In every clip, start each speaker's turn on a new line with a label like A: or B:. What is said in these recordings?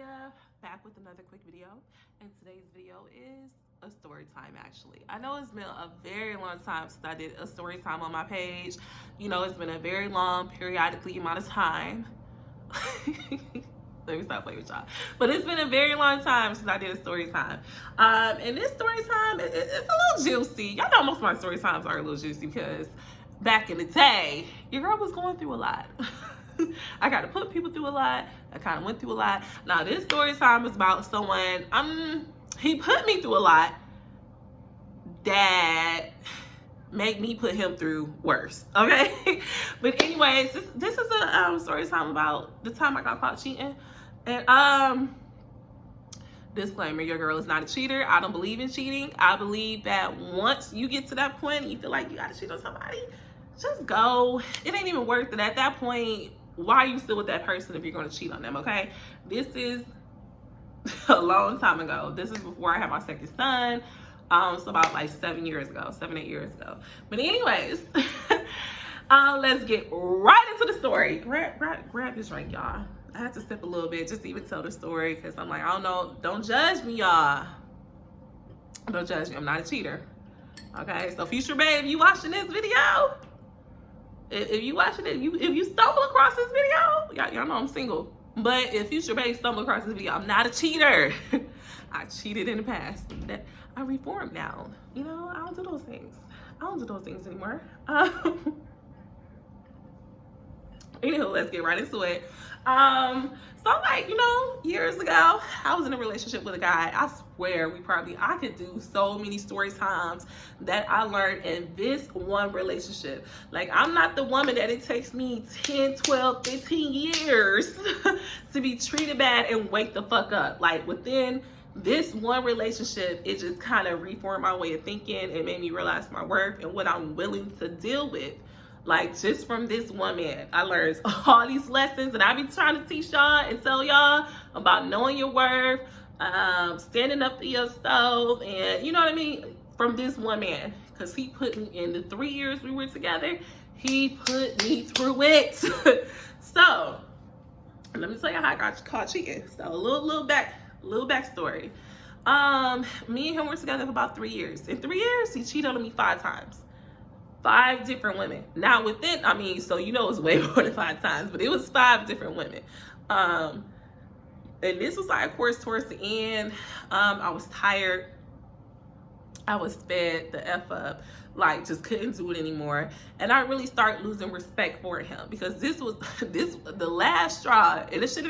A: Maria, back with another quick video, and today's video is a story time. Actually, I know it's been a very long time since I did a story time on my page. You know, it's been a very long periodically amount of time. Let me stop playing with y'all. But it's been a very long time since I did a story time. And this story time, it's a little juicy. Y'all know most of my story times are a little juicy because back in the day, your girl was going through a lot. I got to put people through a lot. I kind of went through a lot. Now, this story time is about someone, he put me through a lot that made me put him through worse, okay? But anyways, this is a story time about the time I got caught cheating. And disclaimer, your girl is not a cheater. I don't believe in cheating. I believe that once you get to that point and you feel like you got to cheat on somebody, just go. It ain't even worth it. At that point, why are you still with that person if you're going to cheat on them, okay? This is a long time ago. This is before I had my second son. So about like 7, 8 years ago. But anyways, let's get right into the story. Grab this drink, y'all. I had to sip a little bit just to even tell the story because I'm like, I don't know. Don't judge me, y'all. Don't judge me. I'm not a cheater. Okay, so future babe, you watching this video? If you watching it, if you stumble across this video, y'all know I'm single. But if future babe stumble across this video, I'm not a cheater. I cheated in the past. I reformed now. You know, I don't do those things. I don't do those things anymore. Anywho, let's get right into it. So like, you know, years ago, I was in a relationship with a guy. I swear I could do so many story times that I learned in this one relationship. Like, I'm not the woman that it takes me 10, 12, 15 years to be treated bad and wake the fuck up. Like, within this one relationship, it just kind of reformed my way of thinking. It made me realize my worth and what I'm willing to deal with. Like, just from this one man, I learned all these lessons, and I be trying to teach y'all and tell y'all about knowing your worth, standing up for yourself, and you know what I mean, from this one man, because he put me in the 3 years we were together, he put me through it. So let me tell you how I got caught cheating. So a little backstory. Me and him were together for about 3 years. In 3 years, he cheated on me 5 times. 5 different women. Now within, so you know it's way more than 5 times, but it was 5 different women. And this was like, of course, towards the end, I was tired. I was fed the F up, like just couldn't do it anymore. And I really started losing respect for him because this was the last straw. And it should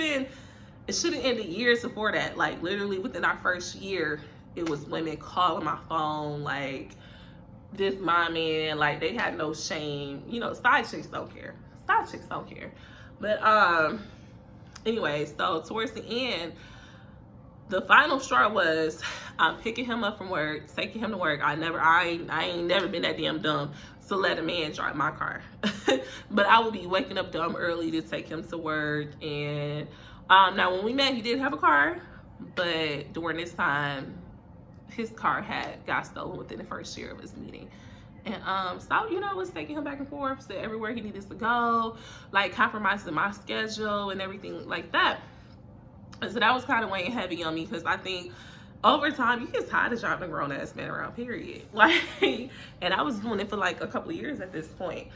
A: have ended years before that. Like literally within our first year, it was women calling my phone, like, this my man, like they had no shame. You know, side chicks don't care. But anyway, so towards the end, the final straw was I'm picking him up from work, taking him to work. I ain't never been that damn dumb to let a man drive my car. But I would be waking up dumb early to take him to work. And now when we met, he did have a car, but during this time, his car got stolen within the first year of his meeting. And so, you know, I was taking him back and forth to everywhere he needed to go, like compromising my schedule and everything like that. And so that was kind of weighing heavy on me because I think over time you get tired of driving a grown ass man around, period. Like, and I was doing it for like a couple of years at this point.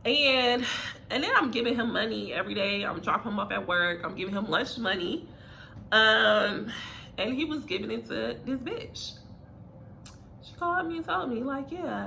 A: And then I'm giving him money every day. I'm dropping him off at work. I'm giving him lunch money. And he was giving it to this bitch. She called me and told me, like, yeah,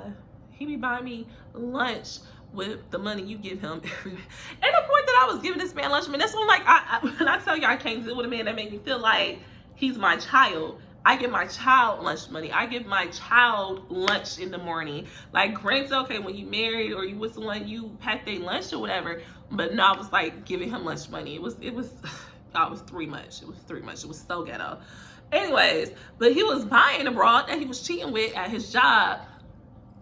A: he be buying me lunch with the money you give him every day. And the point that I was giving this man lunch, that's when, like, when I tell you I can't deal with a man that make me feel like he's my child. I give my child lunch money. I give my child lunch in the morning. Like, granted, okay, when you married or you with someone, you pack their lunch or whatever. But no, I was like giving him lunch money. It was too much. It was so ghetto. Anyways, but he was buying a broad that he was cheating with at his job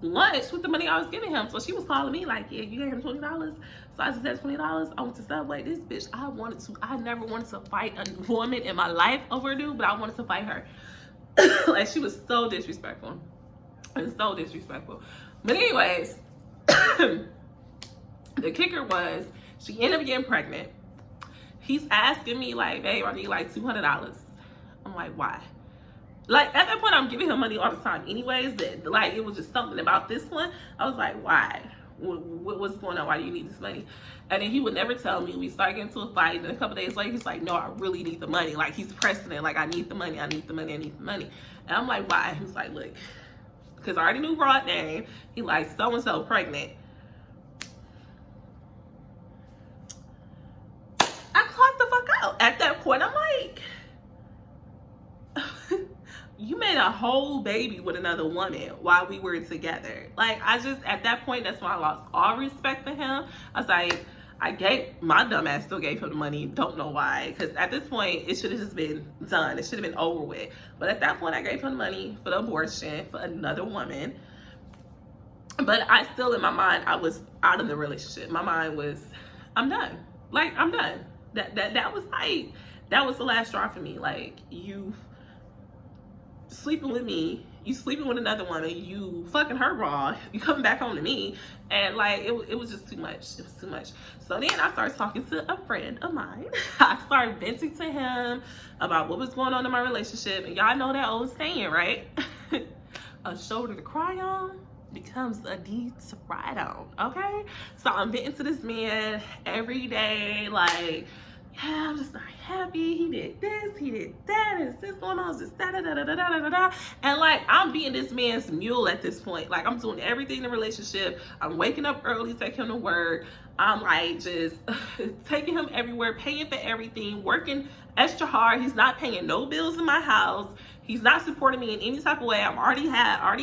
A: lunch with the money I was giving him. So she was calling me like, yeah, you gave him $20. So I just said $20. I went to Subway. This bitch, I never wanted to fight a woman in my life over a dude, but I wanted to fight her. Like, she was so disrespectful. But anyways, the kicker was she ended up getting pregnant. He's asking me like, babe, I need like $200. I'm like, why? Like, at that point, I'm giving him money all the time anyways, but like, it was just something about this one. I was like, why? What's going on? Why do you need this money? And then he would never tell me. We started getting into a fight, and a couple days later, he's like, no, I really need the money. Like, he's pressing it, like, I need the money, I need the money, I need the money. And I'm like, why? He's like, look, because I already knew broad name. He like, so-and-so pregnant. I clocked the fuck out. At that point, I'm like, you made a whole baby with another woman while we were together. Like, I just, at that point, that's when I lost all respect for him. I was like, my dumb ass still gave him the money. Don't know why. Because at this point, it should have just been done. It should have been over with. But at that point, I gave him the money for the abortion for another woman. But I still, in my mind, I was out of the relationship. My mind was, I'm done. Like, I'm done. That was like, that was the last straw for me. Like, you sleeping with me, you sleeping with another woman, you fucking her raw, you coming back home to me, and like it was just too much. It was too much. So then I started talking to a friend of mine. I started venting to him about what was going on in my relationship, and y'all know that old saying, right? A shoulder to cry on becomes a deed to ride on. Okay, so I'm venting to this man every day, like, yeah, I'm just not happy. He did this, he did that, is this going on? Is this da da da da da da da da? And like, I'm being this man's mule at this point. Like, I'm doing everything in the relationship. I'm waking up early, taking him to work. I'm like just taking him everywhere, paying for everything, working extra hard. He's not paying no bills in my house. He's not supporting me in any type of way. I already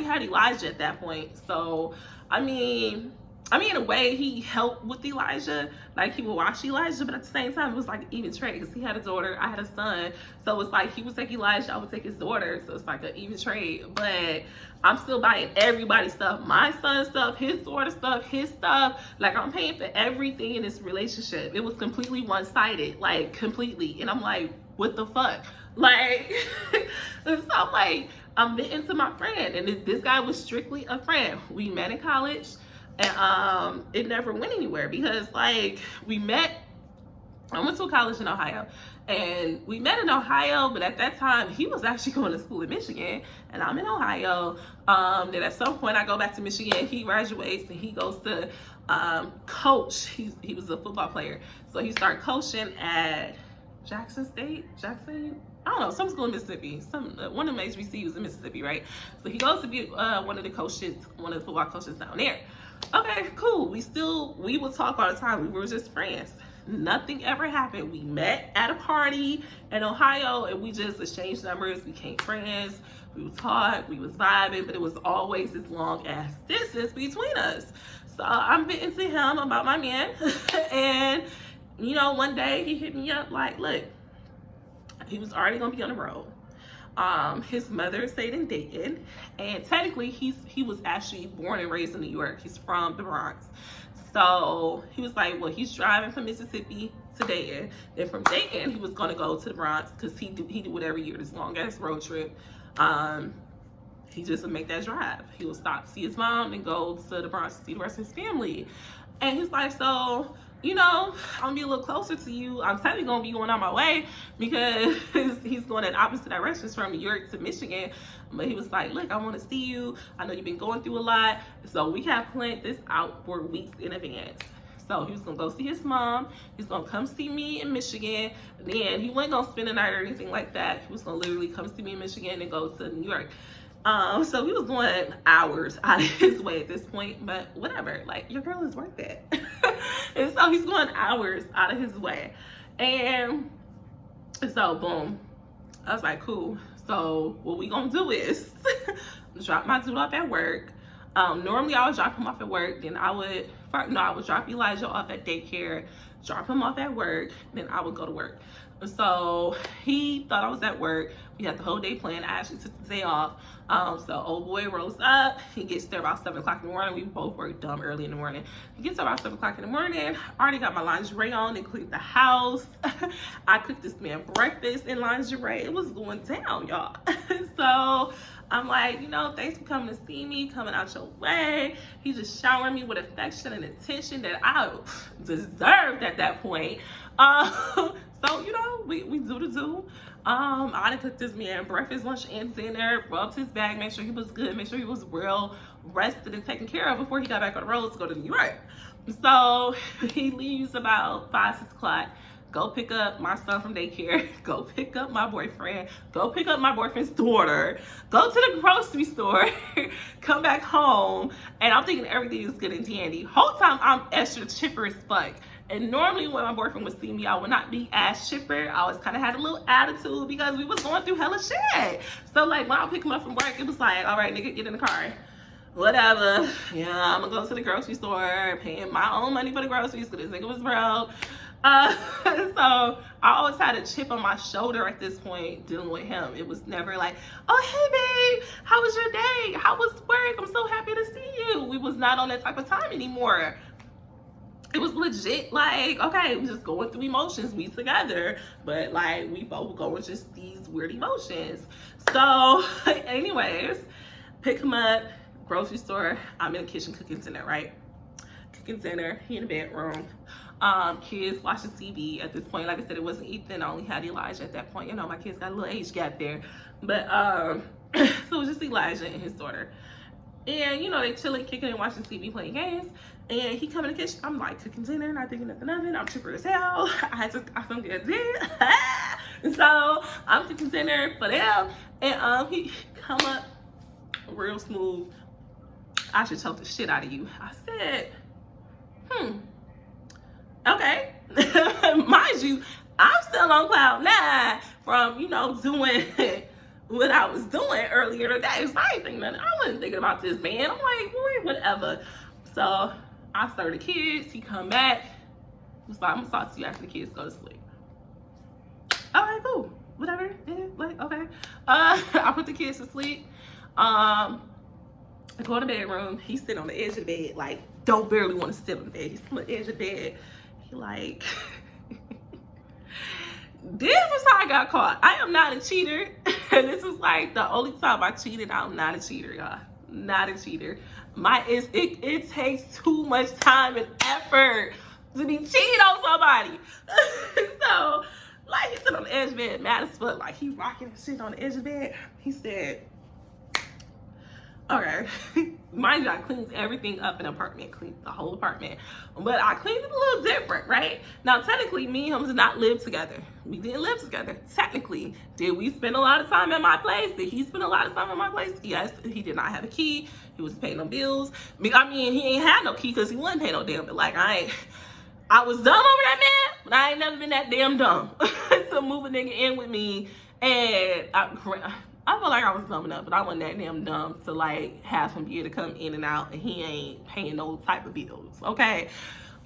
A: had Elijah at that point. So I mean, in a way, he helped with Elijah. Like, he would watch Elijah, but at the same time, it was like even trade, because he had a daughter, I had a son. So it's like he would take Elijah, I would take his daughter. So it's like an even trade. But I'm still buying everybody's stuff, my son's stuff, his daughter's stuff, his stuff. Like, I'm paying for everything in this relationship. It was completely one-sided, like completely. And I'm like, what the fuck? Like, so I'm like, I'm venting to my friend, and this guy was strictly a friend. We met in college. And it never went anywhere, because like I went to college in Ohio, and we met in Ohio, but at that time he was actually going to school in Michigan and I'm in Ohio. Then at some point I go back to Michigan, he graduates and he goes to coach. He was a football player, so he started coaching at Jackson, I don't know, some school in Mississippi. One of them HBCUs in Mississippi, right? So he goes to be one of the football coaches down there. Okay, cool. We would talk all the time. We were just friends. Nothing ever happened. We met at a party in Ohio, and we just exchanged numbers, became friends. We would talk, we was vibing, but it was always this long ass distance between us. So I'm venting to him about my man, and you know, one day he hit me up like, look, he was already gonna be on the road. His mother stayed in Dayton, and technically he was actually born and raised in New York. He's from the Bronx. So he was like, well, he's driving from Mississippi to Dayton. Then from Dayton, he was gonna go to the Bronx, because he do it every year, this long ass road trip. He just would make that drive. He would stop, see his mom, and go to the Bronx to see the rest of his family. And he's like, so, you know, I'm gonna be a little closer to you. I'm technically gonna be going on my way, because he's going in opposite directions from New York to Michigan. But he was like, look, I want to see you. I know you've been going through a lot. So we have planned this out for weeks in advance. So he was gonna go see his mom. He's gonna come see me in Michigan. Then he wasn't gonna spend the night or anything like that. He was gonna literally come see me in Michigan and go to New York. So he was going hours out of his way at this point, but whatever, like, your girl is worth it. And so he's going hours out of his way. And so boom, I was like, cool. So what we gonna do is drop my dude off at work. Normally I would drop him off at work, then I would drop Elijah off at daycare, drop him off at work, then I would go to work. So he thought I was at work. We had the whole day planned. I actually took the day off. So old boy rolls up. He gets there about 7 o'clock in the morning. We both work dumb early in the morning. He gets there about 7 o'clock in the morning. I already got my lingerie on and cleaned the house. I cooked this man breakfast in lingerie. It was going down, y'all. So I'm like, you know, thanks for coming to see me, coming out your way. He just showering me with affection and attention that I deserved at that point. So, you know, we do the do. I done cooked this man breakfast, lunch, and dinner, rubbed his back, make sure he was good, make sure he was real rested and taken care of before he got back on the road to go to New York. So he leaves about 5, 6 o'clock. Go pick up my son from daycare, go pick up my boyfriend, go pick up my boyfriend's daughter, go to the grocery store, come back home, and I'm thinking everything is good and dandy. Whole time I'm extra chipper as fuck. And normally when my boyfriend would see me, I would not be as chipper. I always kind of had a little attitude because we was going through hella shit. So like when I would pick him up from work, it was like, all right, nigga, get in the car. Whatever. Yeah, I'm gonna go to the grocery store, paying my own money for the groceries because this nigga was broke. So I always had a chip on my shoulder at this point dealing with him. It was never like, oh, hey, babe, how was your day? How was work? I'm so happy to see you. We was not on that type of time anymore. It was legit like, okay, we just going through emotions. We together, but like we both go with just these weird emotions. So anyways, pick him up, grocery store. I'm in the kitchen cooking dinner, right? Cooking dinner, he in the bedroom. Kids watching TV at this point. Like I said, it wasn't Ethan. I only had Elijah at that point. You know, my kids got a little age gap there. But so it was just Elijah and his daughter. And you know, they chilling, kicking and watching TV, playing games. And he come in the kitchen. I'm like cooking dinner, not thinking nothing of it. I'm chipper as hell. I just got some good dinner. And so I'm cooking dinner for them. And he come up real smooth. I should choke the shit out of you. I said, okay. Mind you, I'm still on cloud 9 from, you know, doing what I was doing earlier today. So I ain't thinking nothing. I wasn't thinking about this man. I'm like, boy, whatever. So I serve the kids. He come back. He's like, I'm gonna talk to you after the kids go to sleep. All right, cool. Whatever. Yeah, like, okay. I put the kids to sleep. I go in the bedroom. He's sitting on the edge of the bed, like, don't barely want to sit on the bed. He's on the edge of the bed. He like, this is how I got caught. I am not a cheater. And this is like the only time I cheated. I'm not a cheater, y'all. Not a cheater. It takes too much time and effort to be cheating on somebody. So, like, he's sitting on the edge of the bed, mad as fuck, like he rocking and shit on the edge of the bed. He said, okay, mind you, I cleaned everything up in the apartment, cleaned the whole apartment, but I cleaned it a little different, right? Now, technically, me and him did not live together. We didn't live together. Technically, did we spend a lot of time at my place? Did he spend a lot of time at my place? Yes, he did not have a key. He wasn't paying no bills. I mean, he ain't had no key because he wasn't paying no damn bill. Like, I was dumb over that man, but I ain't never been that damn dumb to move a nigga in with me. And I feel like I was dumb enough, but I wasn't that damn dumb to like have him be able to come in and out and he ain't paying no type of bills, okay?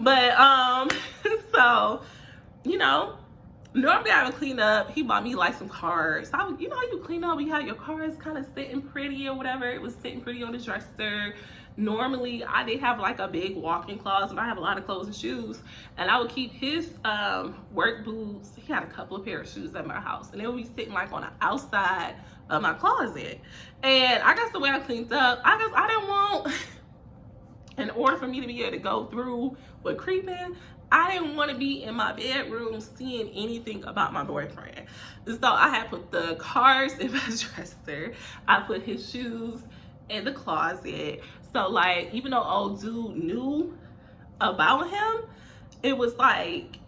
A: But so, you know, normally I would clean up. He bought me like some cards. You know how you clean up, you have your cards kind of sitting pretty or whatever. It was sitting pretty on the dresser. Normally I did have like a big walk-in closet. I have a lot of clothes and shoes, and I would keep his work boots. He had a couple of pair of shoes at my house, and they would be sitting like on the outside of my closet. And I guess the way I cleaned up, I guess I didn't want, in order for me to be able to go through with creeping, I didn't want to be in my bedroom seeing anything about my boyfriend. So I had put the cards in my dresser. I put his shoes in the closet. So like, even though old dude knew about him, it was like,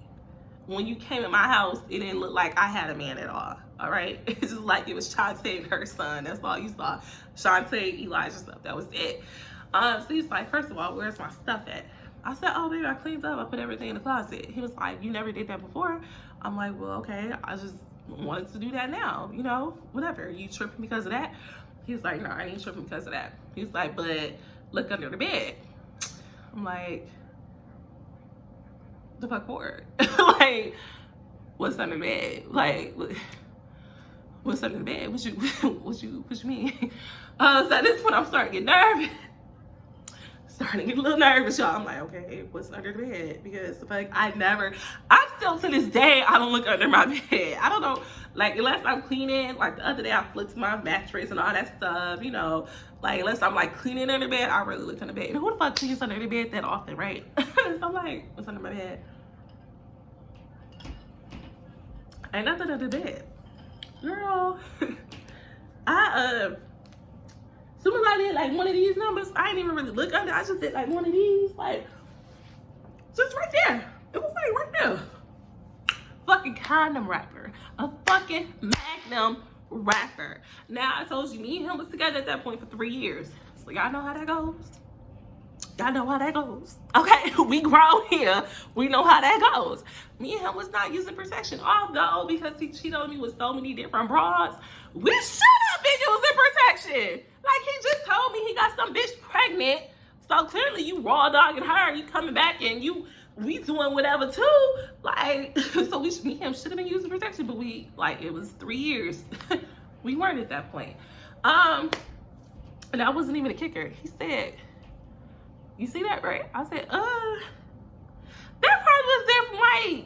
A: when you came in my house, it didn't look like I had a man at all. All right, it's just like it was Shantae and her son. That's all you saw. Shantae, Elijah stuff. That was it. So he's like, first of all, where's my stuff at? I said, oh, baby, I cleaned up. I put everything in the closet. He was like, you never did that before. I'm like, well, okay. I just wanted to do that now. You know, whatever. You tripping because of that? He's like, no, I ain't tripping because of that. He's like, but look under the bed. I'm like, the fuck for? Like, what's under the bed? Like, what's under the bed? What you mean? So at this point, I'm starting to get nervous. Starting to get a little nervous, y'all. I'm like, okay, what's under the bed? Because like, I still to this day, I don't look under my bed. I don't know, like, unless I'm cleaning, like the other day I flipped my mattress and all that stuff, you know, like unless I'm like cleaning under the bed, I really look under the bed. And who the fuck cleans under the bed that often, right? So I'm like, what's under my bed? Ain't nothing under the bed. Girl, I as soon as I did like one of these numbers, I didn't even really look under. I just did like one of these, like just right there. It was like right there. Fucking condom wrapper. A fucking Magnum wrapper. Now I told you, me and him was together at that point for 3 years. So y'all know how that goes. Y'all know how that goes. Okay, we grown here. We know how that goes. Me and him was not using protection. Although, because he cheated on me with so many different broads, we should have been using protection. Like, he just told me he got some bitch pregnant. So clearly you raw dogging her. You coming back and we doing whatever too. Like, so me and him should have been using protection. But it was 3 years. We weren't at that point. And that wasn't even a kicker. He said, you see that, right? I said, that probably was there from like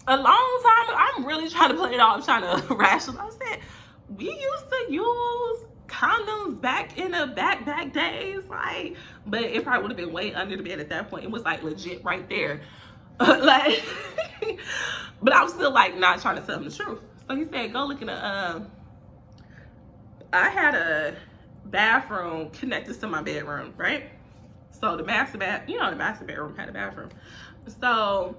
A: a long time ago. I'm really trying to play it off, trying to rationalize. I said, we used to use condoms back in the back days, like, but it probably would have been way under the bed at that point. It was like legit right there. Like, but I was still like not trying to tell him the truth. So he said, go look in the, I had a bathroom connected to my bedroom, right? So the master bedroom had a bathroom. So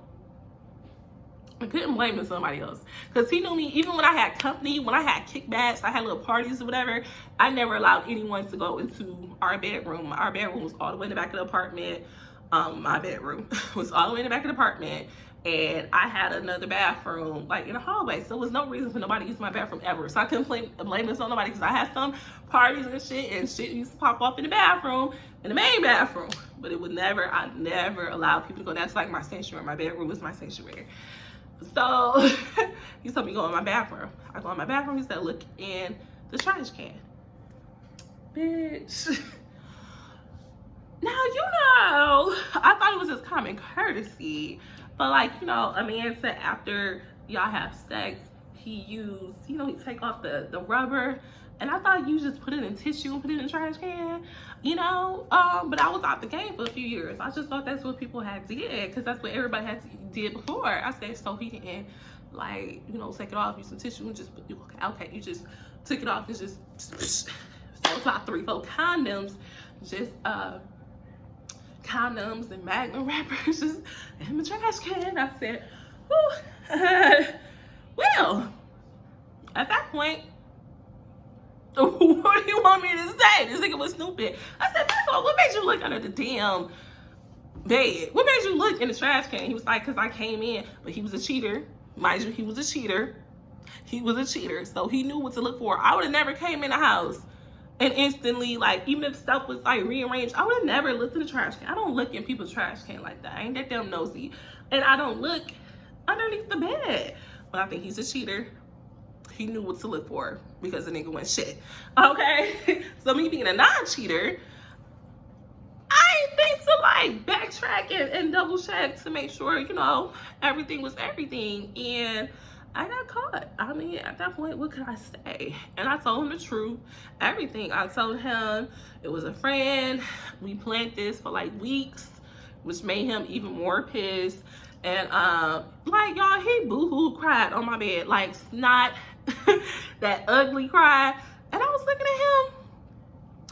A: I couldn't blame it somebody else. Because he knew me, even when I had company, when I had kickbacks, I had little parties or whatever, I never allowed anyone to go into our bedroom. Our bedroom was all the way in the back of the apartment. My bedroom was all the way in the back of the apartment. And I had another bathroom like in the hallway. So there was no reason for nobody to use my bathroom ever. So I couldn't blame this on nobody, because I had some parties and shit used to pop off in the bathroom, in the main bathroom. But I never allowed people to go. That's like my sanctuary. My bedroom was my sanctuary. So he told me to go in my bathroom. I go in my bathroom. He said, look in the trash can. Bitch. Now, I thought it was just common courtesy. But like, a man said after y'all have sex, he take off the rubber. And I thought you just put it in tissue and put it in the trash can, but I was out the game for a few years. I just thought that's what people had did, because that's what everybody did before. I said, so he didn't take it off, use some tissue and just okay, you just took it off and just so it's about 3-4 condoms, just condoms and Magnum wrappers just in the trash can. I said, well, at that point, what do you want me to say? This nigga was stupid. I said, first of all, what made you look under the damn bed? What made you look in the trash can? He was like, because I came in, but he was a cheater. Mind you, he was a cheater. He was a cheater, so he knew what to look for. I would have never came in the house and instantly, like, even if stuff was like rearranged, I would have never looked in the trash can. I don't look in people's trash can like that. I ain't that damn nosy. And I don't look underneath the bed. But I think he's a cheater. He knew what to look for because the nigga went shit. Okay? So me being a non-cheater, I ain't think to like backtrack and double check to make sure, everything was everything. And I got caught. I mean, at that point, what could I say? And I told him the truth, everything. I told him it was a friend. We planned this for like weeks, which made him even more pissed. And like, y'all, he boo-hoo cried on my bed, like snot, that ugly cry. And I was looking at him,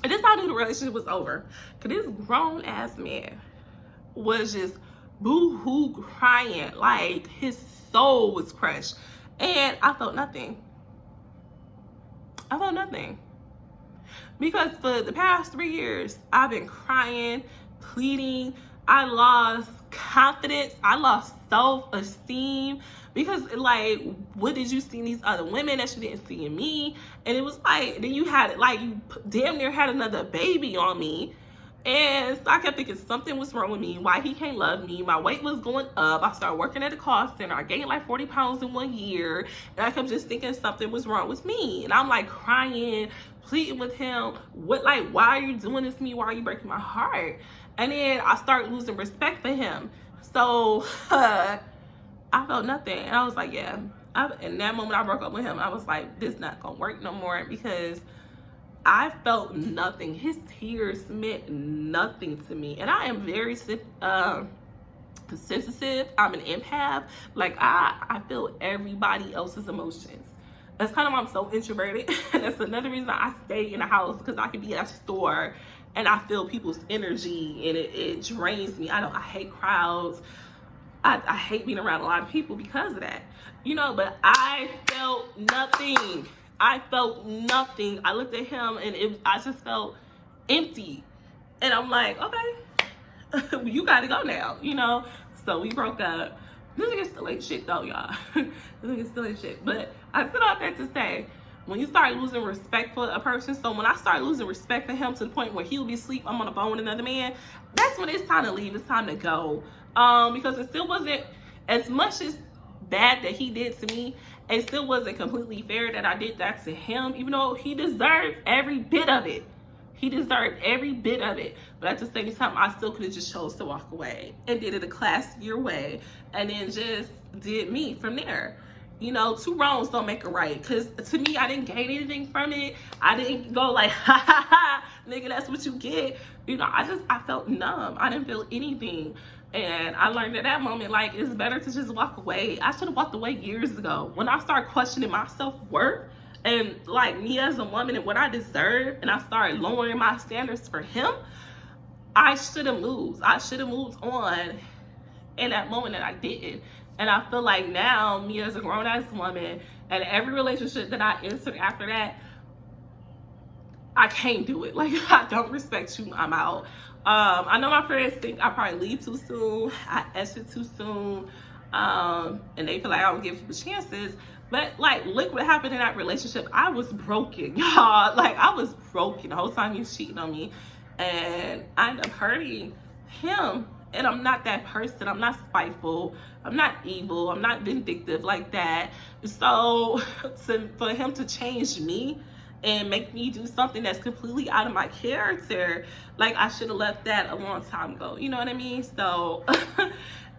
A: and this how I knew the relationship was over. Cause this grown ass man was just boo-hoo crying, like his soul was crushed. And I felt nothing. I felt nothing. Because for the past 3 years, I've been crying, pleading. I lost confidence. I lost self-esteem. Because, like, what did you see in these other women that you didn't see in me? And it was like, then you had, like, you damn near had another baby on me. And so I kept thinking something was wrong with me, why he can't love me. My weight was going up. I started working at a call center. I gained like 40 pounds in 1 year. And I kept just thinking something was wrong with me. And I'm like crying, pleading with him. Why are you doing this to me? Why are you breaking my heart? And then I started losing respect for him. So I felt nothing. And I was like, yeah. In that moment I broke up with him, I was like, this not gonna work no more, because I felt nothing. His tears meant nothing to me. And I am very sensitive. I'm an empath. Like I feel everybody else's emotions. That's kind of why I'm so introverted. And that's another reason I stay in the house, because I can be at a store and I feel people's energy and it drains me. I hate crowds. I hate being around a lot of people because of that, you know. But I felt nothing. I felt nothing. I looked at him and I just felt empty. And I'm like, okay, you gotta go now, you know. So we broke up. This nigga still ain't shit though, y'all. This nigga still ain't shit. But I said all that to say, when you start losing respect for a person, so when I start losing respect for him to the point where he'll be asleep, I'm on the phone with another man, that's when it's time to leave. It's time to go. Because it still wasn't, as much as bad that he did to me, it still wasn't completely fair that I did that to him, even though he deserved every bit of it. He deserved every bit of it. But at the same time, I still could have just chose to walk away and did it a classier way, and then just did me from there. You know, two wrongs don't make a right. Because to me, I didn't gain anything from it. I didn't go like, ha ha ha, nigga, that's what you get. You know, I felt numb. I didn't feel anything. And I learned at that moment, like, it's better to just walk away. I should have walked away years ago. When I started questioning my self-worth and, like, me as a woman and what I deserve, and I started lowering my standards for him, I should have moved. I should have moved on in that moment, that I didn't. And I feel like now, me as a grown-ass woman, and every relationship that I entered after that, I can't do it. Like, I don't respect you, I'm out. I know my friends think I probably leave too soon, I exit too soon, and they feel like I don't give people chances. But, like, look what happened in that relationship. I was broken, y'all. Like, I was broken the whole time he was cheating on me. And I ended up hurting him. And I'm not that person. I'm not spiteful. I'm not evil. I'm not vindictive like that. So for him to change me and make me do something that's completely out of my character, like, I should have left that a long time ago. You know what I mean? So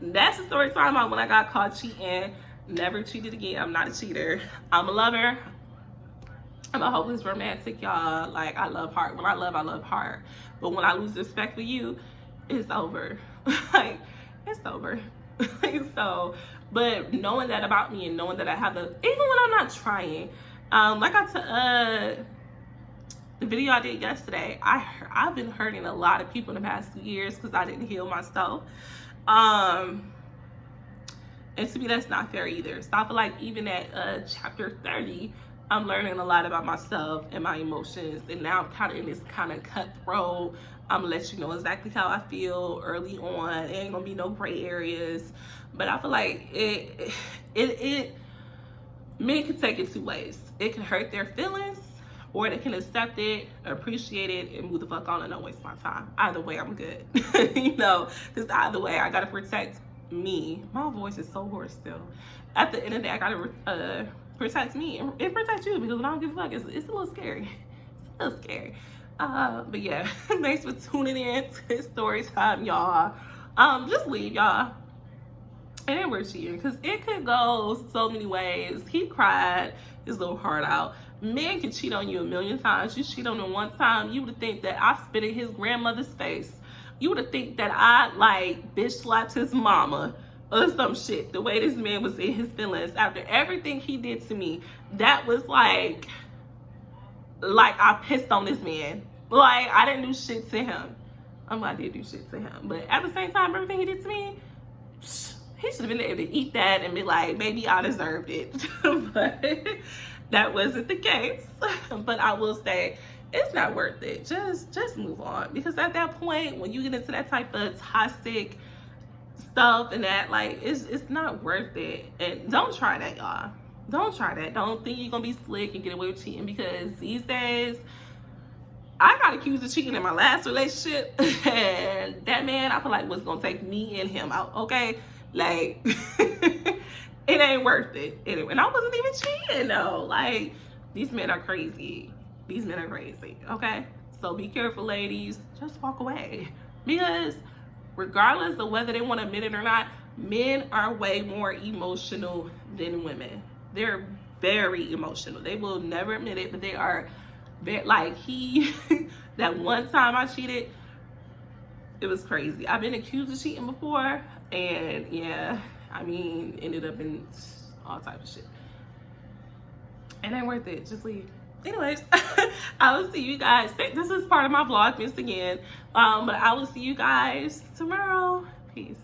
A: that's the story time about when I got caught cheating. Never cheated again. I'm not a cheater. I'm a lover. I'm a hopeless romantic, y'all. Like, I love hard. When I love hard. But when I lose respect for you, it's over. Like, it's over. So, but knowing that about me and knowing that I have even when I'm not trying, like the video I did yesterday, I've been hurting a lot of people in the past 2 years because I didn't heal myself. And to me, that's not fair either. So I feel like even at chapter 30, I'm learning a lot about myself and my emotions. And now I'm kind of in this kind of cutthroat, I'm gonna let you know exactly how I feel early on. It ain't gonna be no gray areas. But I feel like men can take it two ways. It can hurt their feelings, or they can accept it, appreciate it, and move the fuck on and don't waste my time. Either way, I'm good. You know, because either way, I gotta protect me. My voice is so hoarse still. At the end of the day, I gotta protect me and protect you, because when I don't give a fuck, it's a little scary. It's a little scary. But yeah, thanks for tuning in to story time, y'all. Just leave, y'all. And then we're cheating, because it could go so many ways. He cried his little heart out. Men can cheat on you a million times. You cheat on him one time, you would think that I spit in his grandmother's face. You would think that I, like, bitch slapped his mama or some shit. The way this man was in his feelings after everything he did to me, that was like I pissed on this man. Like, I didn't do shit to him. I did do shit to him. But at the same time, everything he did to me, he should have been able to eat that and be like, maybe I deserved it. But that wasn't the case. But I will say, it's not worth it. Just move on. Because at that point, when you get into that type of toxic stuff and that, like, it's not worth it. And don't try that, y'all. Don't try that. Don't think you're gonna be slick and get away with cheating, because these days, I got accused of cheating in my last relationship, and that man, I feel like, was gonna take me and him out. Okay, like, it ain't worth it. Anyway, and I wasn't even cheating though. Like, these men are crazy. These men are crazy. Okay, so be careful, ladies. Just walk away, because regardless of whether they want to admit it or not, men are way more emotional than women. They're very emotional. They will never admit it, but they are. Like, that one time I cheated, It was crazy. I've been accused of cheating before, and yeah, I mean, ended up in all types of shit. It ain't worth it. Just leave. Anyways, I will see you guys. This is part of my Vlogmas again. But I will see you guys tomorrow. Peace.